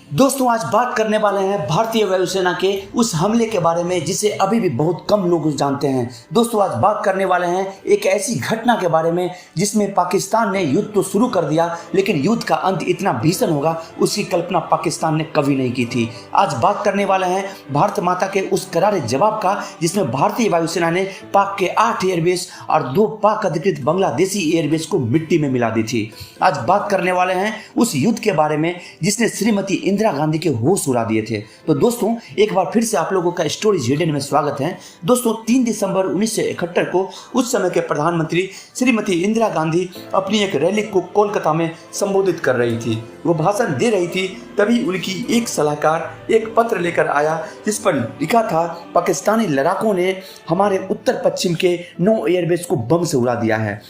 दोस्तों आज बात करने वाले हैं भारतीय वायुसेना के उस हमले के बारे में जिसे अभी भी बहुत कम लोग जानते हैं। दोस्तों आज बात करने वाले हैं एक ऐसी घटना के बारे में जिसमें पाकिस्तान ने युद्ध तो शुरू कर दिया, लेकिन युद्ध का अंत इतना भीषण होगा उसकी कल्पना पाकिस्तान ने कभी नहीं की थी। आज बात करने वाले हैं भारत माता के उस करारे जवाब का जिसमें भारतीय वायुसेना ने पाक के 8 एयरबेस और 2 पाक अधिकृत बांग्लादेशी एयरबेस को मिट्टी में मिला दी थी। आज बात करने वाले हैं उस युद्ध के बारे में जिसने श्रीमती इंदिरा गांधी के होश उड़ा दिए थे। तो दोस्तों एक बार फिर से आप लोगों का स्टोरीज हिडन में स्वागत है। दोस्तों 3 दिसंबर 1971 को उस समय के प्रधानमंत्री श्रीमती इंदिरा गांधी अपनी एक रैली को कोलकाता में संबोधित कर रही थी। वो भाषण दे रही थी, तभी उनकी एक सलाहकार एक पत्र लेकर आया जिस पर लिखा था, पाकिस्तानी लड़ाकों ने हमारे उत्तर पश्चिम के 9 एयरबेस को बम से उड़ा दिया है,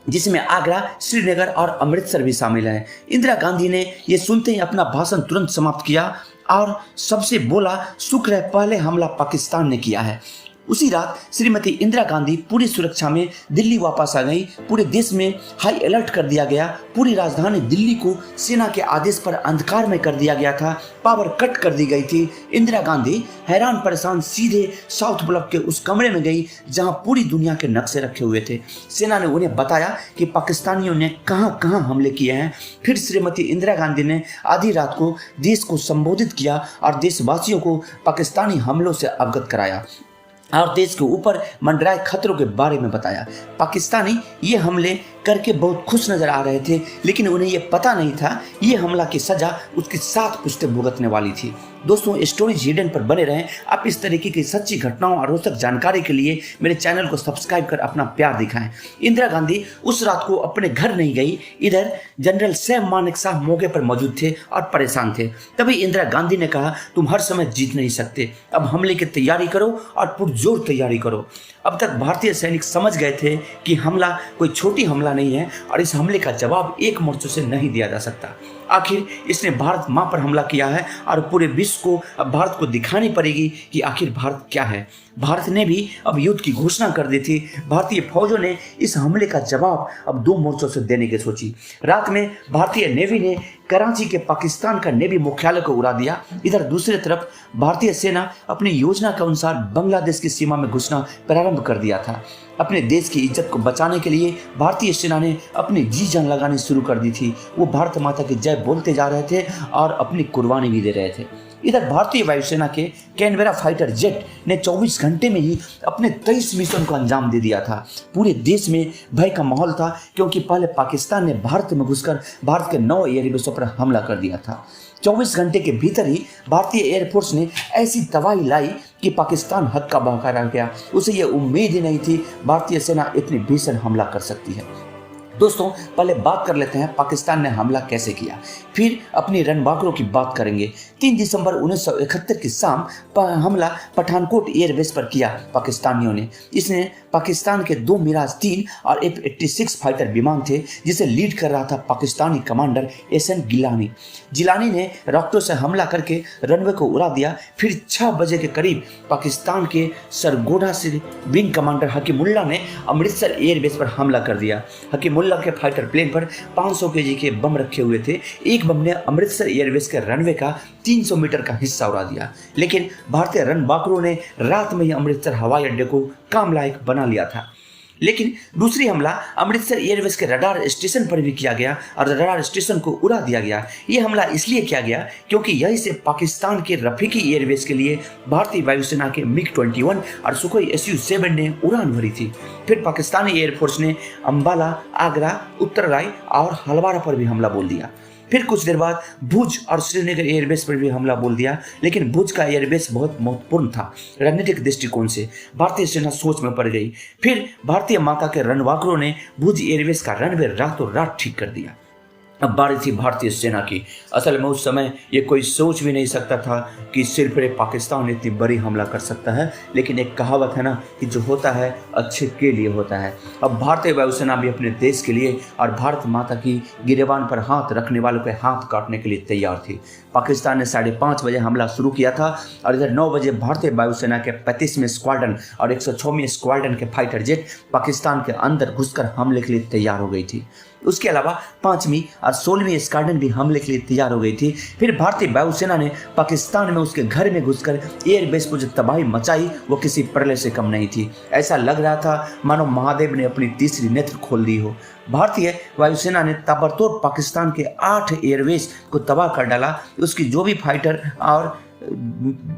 जिसमें आगरा, श्रीनगर और अमृतसर भी शामिल हैं। इंदिरा गांधी ने यह सुनते ही अपना भाषण तुरंत समाप्त किया और सबसे बोला, शुक्र है पहले हमला पाकिस्तान ने किया है। उसी रात श्रीमती इंदिरा गांधी पूरी सुरक्षा में दिल्ली वापस आ गई। पूरे देश में हाई अलर्ट कर दिया गया। पूरी राजधानी दिल्ली को सेना के आदेश पर अंधकार में कर दिया गया था। पावर कट कर दी गई थी। इंदिरा गांधी हैरान परेशान सीधे साउथ ब्लॉक के उस कमरे में गई जहां पूरी दुनिया के नक्शे रखे हुए थे। सेना ने उन्हें बताया कि पाकिस्तानियों ने कहां कहां हमले किए हैं। फिर श्रीमती इंदिरा गांधी ने आधी रात को देश को संबोधित किया और देशवासियों को पाकिस्तानी हमलों से अवगत कराया और देश के ऊपर मंडराए खतरों के बारे में बताया। पाकिस्तानी ये हमले करके बहुत खुश नजर आ रहे थे, लेकिन उन्हें ये पता नहीं था ये हमला की सजा उसके 7 पुश्तें भुगतने वाली थी। दोस्तों स्टोरीज हिडन पर बने रहें। आप इस तरीके की सच्ची घटनाओं और रोचक जानकारी के लिए मेरे चैनल को सब्सक्राइब कर अपना प्यार दिखाएं। इंदिरा गांधी उस रात को अपने घर नहीं गई। इधर जनरल सैम मानेकशॉ मौके पर मौजूद थे और परेशान थे। तभी इंदिरा गांधी ने कहा, तुम हर समय जीत नहीं सकते, अब हमले की तैयारी करो और पुरजोर तैयारी करो। अब तक भारतीय सैनिक समझ गए थे कि हमला कोई छोटी हमला नहीं है और इस हमले का जवाब एक मोर्चों से नहीं दिया जा सकता। आखिर इसने भारत मां पर हमला किया है और पूरे विश्व को अब भारत को दिखानी पड़ेगी कि आखिर भारत क्या है। भारत ने भी अब युद्ध की घोषणा कर दी थी। भारतीय फौजों ने इस हमले का जवाब अब 2 मोर्चों से देने की सोची। रात में भारतीय नेवी ने कराची के पाकिस्तान का नेवी मुख्यालय को उड़ा दिया। इधर दूसरी तरफ भारतीय सेना अपनी योजना के अनुसार बांग्लादेश की सीमा में घुसना प्रारंभ कर दिया था। अपने देश की इज्जत को बचाने के लिए भारतीय सेना ने अपनी जी जान लगानी शुरू कर दी थी। वो भारत माता की जय बोलते जा रहे थे और अपनी कुर्बानी भी दे रहे थे। इधर भारतीय वायुसेना के कैनबेरा फाइटर जेट ने 24 घंटे में ही अपने 23 मिशन को अंजाम दे दिया था। पूरे देश में भय का माहौल था क्योंकि पहले पाकिस्तान ने भारत में घुसकर भारत के 9 एयरबेसों पर हमला कर दिया था। 24 घंटे के भीतर ही भारतीय एयरफोर्स ने ऐसी तबाही लाई कि पाकिस्तान हक्का बक्का रह गया। उसे यह उम्मीद ही नहीं थी भारतीय सेना इतनी भीषण हमला कर सकती है। दोस्तों पहले बात कर लेते हैं पाकिस्तान ने हमला कैसे किया, फिर अपनी रणबांकुरों की बात करेंगे। 3 दिसंबर 1971 की शाम हमला पठानकोट एयरबेस पर किया पाकिस्तानियों ने। इसने पाकिस्तान के 2 मिराज 3 और F-86 फाइटर विमान थे जिसे लीड कर रहा था पाकिस्तानी कमांडर एहसन गिलानी। जिलानी ने रॉकेटों से हमला करके रनवे को उड़ा दिया। फिर 6 बजे के करीब पाकिस्तान के सरगोधा से विंग कमांडर हकीमुल्लाह ने अमृतसर एयरबेस पर हमला कर दिया। हकीमुल्लाह के फाइटर प्लेन पर 500 केजी के बम रखे हुए थे। एक बम ने अमृतसर एयरबेस के रनवे का 300 मीटर का हिस्सा उड़ा दिया, लेकिन भारतीय रणबांकुरों ने रात में ही अमृतसर हवाई अड्डे को काम लायक बना लिया था। लेकिन दूसरी हमला अमृतसर एयरबेस के रडार स्टेशन पर भी किया गया और रडार स्टेशन को उड़ा दिया गया। यह हमला इसलिए किया गया क्योंकि यहीं से पाकिस्तान के रफीकी एयरबेस के लिए भारतीय वायुसेना के MiG-21 और सुखोई Su-7 ने उड़ान भरी थी। फिर पाकिस्तानी एयरफोर्स ने अंबाला, आगरा, उत्तरराय और हलवारा पर भी हमला बोल दिया। फिर कुछ देर बाद भुज और श्रीनगर एयरबेस पर भी हमला बोल दिया, लेकिन भुज का एयरबेस बहुत महत्वपूर्ण था रणनीतिक दृष्टिकोण से। भारतीय सेना सोच में पड़ गई। फिर भारतीय माता के रणबांकुरों ने भुज एयरबेस का रनवे रातों रात ठीक कर दिया। अब बारी थी भारतीय सेना की। असल में उस समय ये कोई सोच भी नहीं सकता था कि सिर पर पाकिस्तान इतनी बड़ी हमला कर सकता है, लेकिन एक कहावत है ना कि जो होता है अच्छे के लिए होता है। अब भारतीय वायुसेना भी अपने देश के लिए और भारत माता की गिरेबान पर हाथ रखने वालों के हाथ काटने के लिए तैयार थी। पाकिस्तान ने 5:30 बजे हमला शुरू किया था और इधर 9 बजे भारतीय वायुसेना के 35वें स्क्वाड्रन और 106वें स्क्वाड्रन के फाइटर जेट पाकिस्तान के अंदर घुसकर हमले के लिए तैयार हो गई थी। उसके अलावा 5वीं और 16वीं स्क्वाड्रन भी हमले के लिए तैयार हो गई थी। फिर भारतीय वायुसेना ने पाकिस्तान में उसके घर में घुसकर एयरबेस पर जो तबाही मचाई वो किसी प्रलय से कम नहीं थी। ऐसा लग रहा था मानो महादेव ने अपनी तीसरी नेत्र खोल दी हो। भारतीय वायुसेना ने ताबड़तोड़ पाकिस्तान के 8 एयरवेज को तबाह कर डाला। उसकी जो भी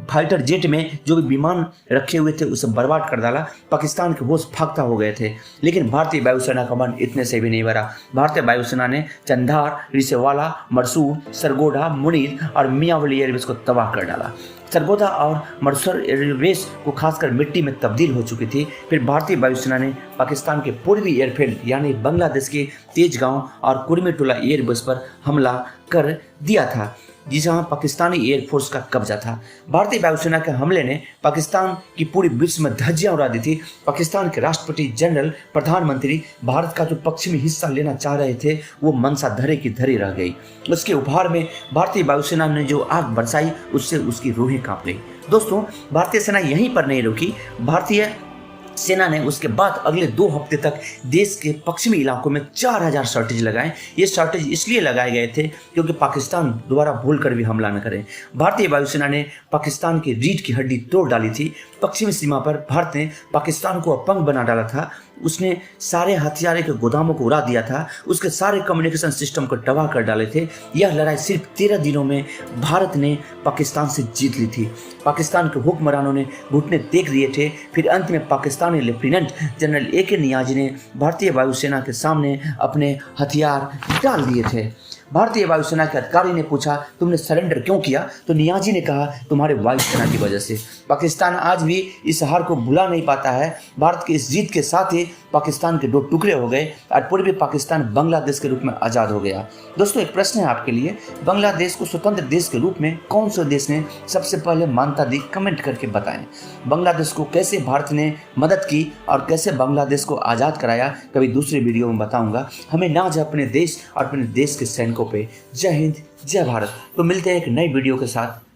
फाइटर जेट में जो भी विमान रखे हुए थे उसे बर्बाद कर डाला। पाकिस्तान के होश फाख्ता हो गए थे। लेकिन भारतीय वायुसेना का मन इतने से भी नहीं भरा। भारतीय वायुसेना ने चंदार, रिसेवाला, मरसूर, सरगोधा, मुनीर और मियाँवाली एयरबेस को तबाह कर डाला। सरगोधा और मरसूर एयरबेस को खासकर मिट्टी में तब्दील हो चुकी थी। फिर भारतीय वायुसेना ने पाकिस्तान के पूर्वी एयरफील्ड यानी बांग्लादेश के तेजगांव और कुर्मीटोला एयरबेस पर हमला कर दिया था, जहां पाकिस्तानी एयरफोर्स का कब्जा था। भारतीय वायुसेना के हमले ने पाकिस्तान की पूरी विश्व में धज्जियां उड़ा दी थी। पाकिस्तान के राष्ट्रपति जनरल, प्रधानमंत्री भारत का जो पश्चिमी हिस्सा लेना चाह रहे थे वो मनसा धरे की धरी रह गई। उसके उपहार में भारतीय वायुसेना ने जो आग बरसाई उससे उसकी रूहें कांप गई। दोस्तों, भारतीय सेना यहीं पर नहीं रुकी। भारतीय सेना ने उसके बाद अगले 2 हफ्ते तक देश के पश्चिमी इलाकों में 4000 शॉर्टेज लगाए। ये शॉर्टेज इसलिए लगाए गए थे क्योंकि पाकिस्तान दोबारा भूलकर भी हमला न करे। भारतीय वायुसेना ने पाकिस्तान की रीढ़ की हड्डी तोड़ डाली थी। पश्चिमी सीमा पर भारत ने पाकिस्तान को अपंग बना डाला था। उसने सारे हथियारों के गोदामों को उड़ा दिया था। उसके सारे कम्युनिकेशन सिस्टम को तबाह कर डाले थे। यह लड़ाई सिर्फ 13 दिनों में भारत ने पाकिस्तान से जीत ली थी। पाकिस्तान के हुक्मरानों ने घुटने टेक दिए थे। फिर अंत में Pakistani lieutenant general AK Niazi ने भारतीय वायुसेना के सामने अपने हथियार डाल दिए थे। भारतीय वायुसेना के अधिकारी ने पूछा, तुमने सरेंडर क्यों किया? तो नियाज़ी ने कहा, तुम्हारे वायुसेना की वजह से। पाकिस्तान आज भी इस हार को भुला नहीं पाता है। भारत की इस जीत के साथ ही पाकिस्तान के 2 टुकड़े हो गए और पूर्वी पाकिस्तान बांग्लादेश के रूप में आज़ाद हो गया। दोस्तों, एक प्रश्न है आपके लिए, बांग्लादेश को स्वतंत्र देश के रूप में कौन से देश ने सबसे पहले मान्यता दी? कमेंट करके बताएं। बांग्लादेश को कैसे भारत ने मदद की और कैसे बांग्लादेश को आज़ाद कराया, कभी दूसरे वीडियो में बताऊंगा। हमें नाज है अपने देश और अपने देश के सैनिकों पे। जय हिंद, जय भारत। तो मिलते हैं एक नई वीडियो के साथ।